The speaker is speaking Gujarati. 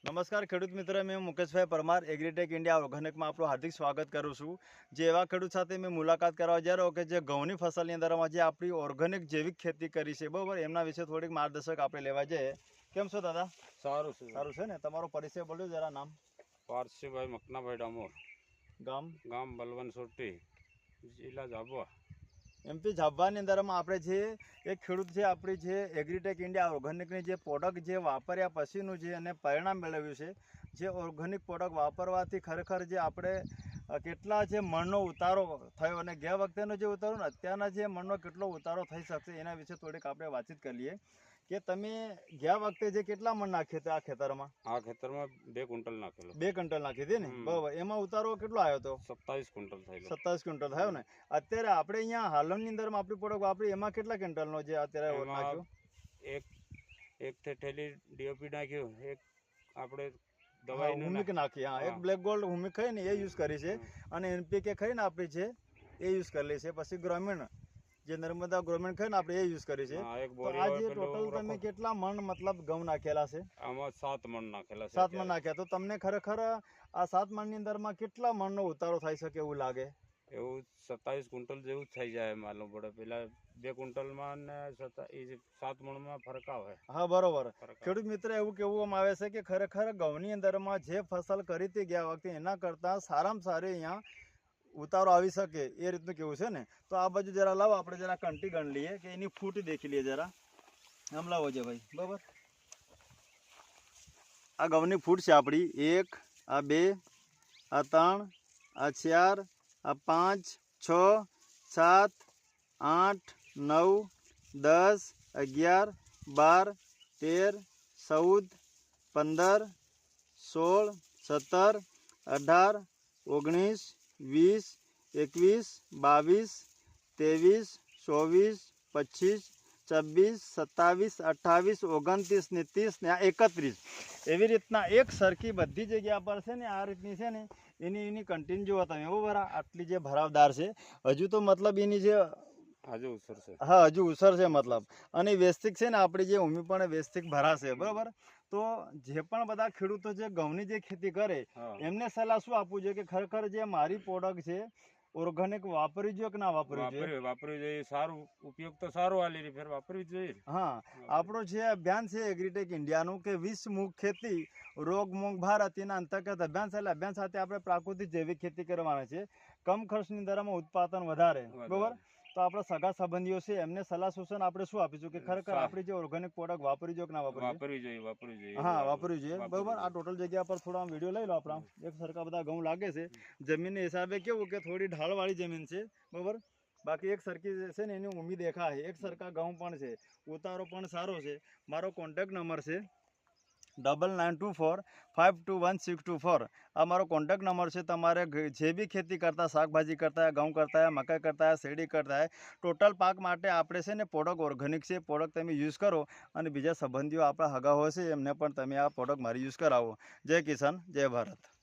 નમસ્કાર ખેડૂત મિત્ર, મેં મુકેશભાઈ પરમાર એગ્રીટેક ઇન્ડિયા ઓર્ગેનિકમાં આપણું હાર્દિક સ્વાગત કરું છું। જે એવા ખેડૂત સાથે મેં મુલાકાત કરવા જઈ રહ્યો કે જે ઘઉંની ફસલની અંદરમાં જે આપણી ઓર્ગેનિક જૈવિક ખેતી કરી છે, બરાબર, એમના વિશે થોડીક માર્ગદર્શક આપણે લેવા જઈએ। કેમ છો દાદા? સારું છે। સારું છે ને? તમારો પરિચય બોલજો જરા, નામ? પારસીભાઈ મકનાભાઈ ડામોર, ગામ બલવન સોટી, જિલ્લા ઝાબુઆ, એમપી ઝાબવાની અંદરમાં આપણે જે એક ખેડૂત છે આપણી જે એગ્રીટેક ઇન્ડિયા ઓર્ગેનિકની જે પ્રોડક્ટ જે વાપર્યા પછીનું જે એને પરિણામ મેળવ્યું છે, જે ઓર્ગેનિક પ્રોડક્ટ વાપરવાથી ખરેખર જે આપણે કેટલા જે મણનો ઉતારો થયો અને ગયા વખતેનો જે ઉતારો ને અત્યારના જે મણનો કેટલો ઉતારો થઈ શકશે એના વિશે થોડીક આપણે વાતચીત કરી લઈએ કે તમે ગયા વખતે જે કેટલા મણ નાખ્યા હતા આ ખેતરમાં? આ ખેતરમાં 2 ક્વિન્ટલ નાખેલો। 2 ક્વિન્ટલ નાખી હતી ને, બરાબર। એમાં ઉતારો કેટલો આવ્યો હતો? 27 ક્વિન્ટલ થયેલો। 27 ક્વિન્ટલ થયો ને? અત્યારે આપણે અહીંયા હાલની અંદરમાં આપણી પ્રોડક્ટ વાપરી એમાં કેટલા ક્વિન્ટલનો જે અત્યારે નાખ્યો? એક થેલી ડીઓપી નાખ્યું, એક આપણે હુમિક નાખી, હા, એક બ્લેક ગોલ્ડ હુમિક ખરી ને એ યુઝ કરી છે, અને એનપીકે ખરી ને આપણી છે એ યુઝ કરેલી છે, પછી ગ્રામીણ જે નર્મદા ગ્રામીણ ખરી ને આપણે એ યુઝ કરી છે। તો આ જે ટોટલ તમે કેટલા મણ મતલબ ઘઉં નાખેલા છે? આમાં 7 મણ નાખેલા છે। 7 મણ નાખ્યા। તો તમને ખરેખર આ 7 મણની અંદરમાં કેટલા મણનો ઉતારો થઈ શકે એવું લાગે? એવું 27 ક્વિન્ટલ જેવું થઈ જાય માલુમ પડે। પેલા 2 ક્વિન્ટલમાં ને 7 મણમાં ફરક આવે। હા, બરોબર। ખેડૂત મિત્ર, એવું કહેવામાં આવે છે કે ખરેખર ઘઉંની અંદરમાં જે ફસલ કરી હતી ગયા વખતે એના કરતાં સારામાં સારી અહીંયા ઉતારો આવી શકે એ રીતનું કેવું છે ને। તો આ બાજુ જરા લાવો, આપણે જરા કંટી ગણ લઈએ કે એની ફૂટ દેખી લઈએ જરા। આમ લાવો છે ભાઈ, બરાબર। આ ઘઉંની ફૂટ છે આપણી 1, આ 2, આ 3, આ 4, આ 5, 6, 7, 8, 9, 10, 11, 12, 13, 14, 15, 16, 17, 18, 19, 20, 21, 22, 23, 24, 25, 26, 27, 28, 29 ને 30 ને 31 એવી રીતના એક સરખી બધી જગ્યા પર છે ને આ રીતની છે ને એની કન્ટિન્યુ જુઓ તમે, બરાબર। આટલી જે ભરાવદાર છે હજુ તો મતલબ એની જે હજુ ઉસર છે, હા, હજુ ઉસર છે મતલબ, અને વેસ્તિક છે ને આપણી જે ઉમી પણ વેસ્તિક ભરાશે, બરાબર। તો જે પણ બધા ખેડૂતો જે ઘઉંની જે ખેતી કરે એમને સલાહ શું આપવું જોઈએ કે ખરેખર જે મારી પ્રોડક્ટ છે ઓર્ગેનિક વાપરવી જોઈએ કે ના વાપરવી જોઈએ? વાપરવી જોઈએ। સારું ઉપયોગ તો સારો આલી ફેર વાપરવી જોઈએ। હા, આપણો જે અભિયાન છે એગ્રીટેક ઇન્ડિયાનું કે વિશ્વમુખ ખેતી રોગમુક્ત ભારત એના અંતર્ગત અભિયાન છે। અભિયાન સાથે આપણે પ્રાકૃતિક જૈવિક ખેતી કરવાના છે, કમ ખર્ચની દરમાં ઉત્પાદન વધારે, બરાબર। તો આપણા સગા સંબંધીઓ છે એમને સલાહ સૂચન આપણે શું આપીશું કે ખરેખર આપણી જે ઓર્ગેનિક પ્રોડક્ટ વાપરવી જોઈએ કે ના વાપરવી જોઈએ? હા, વાપરવી જોઈએ, બરાબર। આ ટોટલ જગ્યા પર થોડા વિડીયો લઈ લો આપણા, એક સરખા બધા ઘઉં લાગે છે। જમીનના હિસાબે કેવું કે થોડી ઢાળવાળી જમીન છે, બરાબર, બાકી એક સરખી છે ને એની ઉમ્મીદ દેખાય, એક સરખા ઘઉં પણ છે, ઉતારો પણ સારો છે। મારો કોન્ટેક્ટ નંબર છે 9924521624। આ મારો કોન્ટેક્ટ નંબર છે। તમારે જે બી ખેતી કરતા, શાકભાજી કરતા, ઘઉં કરતા, મકાઈ કરતા, શેરડી કરતા, ટોટલ પાક માટે આપણે છે ને પ્રોડક્ટ ઓર્ગેનિક છે, પ્રોડક્ટ તમે યુઝ કરો અને બીજા સંબંધીઓ આપણા હગા હોય છે એમને પણ તમે આ પ્રોડક્ટ મારી યુઝ કરાવો। જય કિસાન, જય ભારત।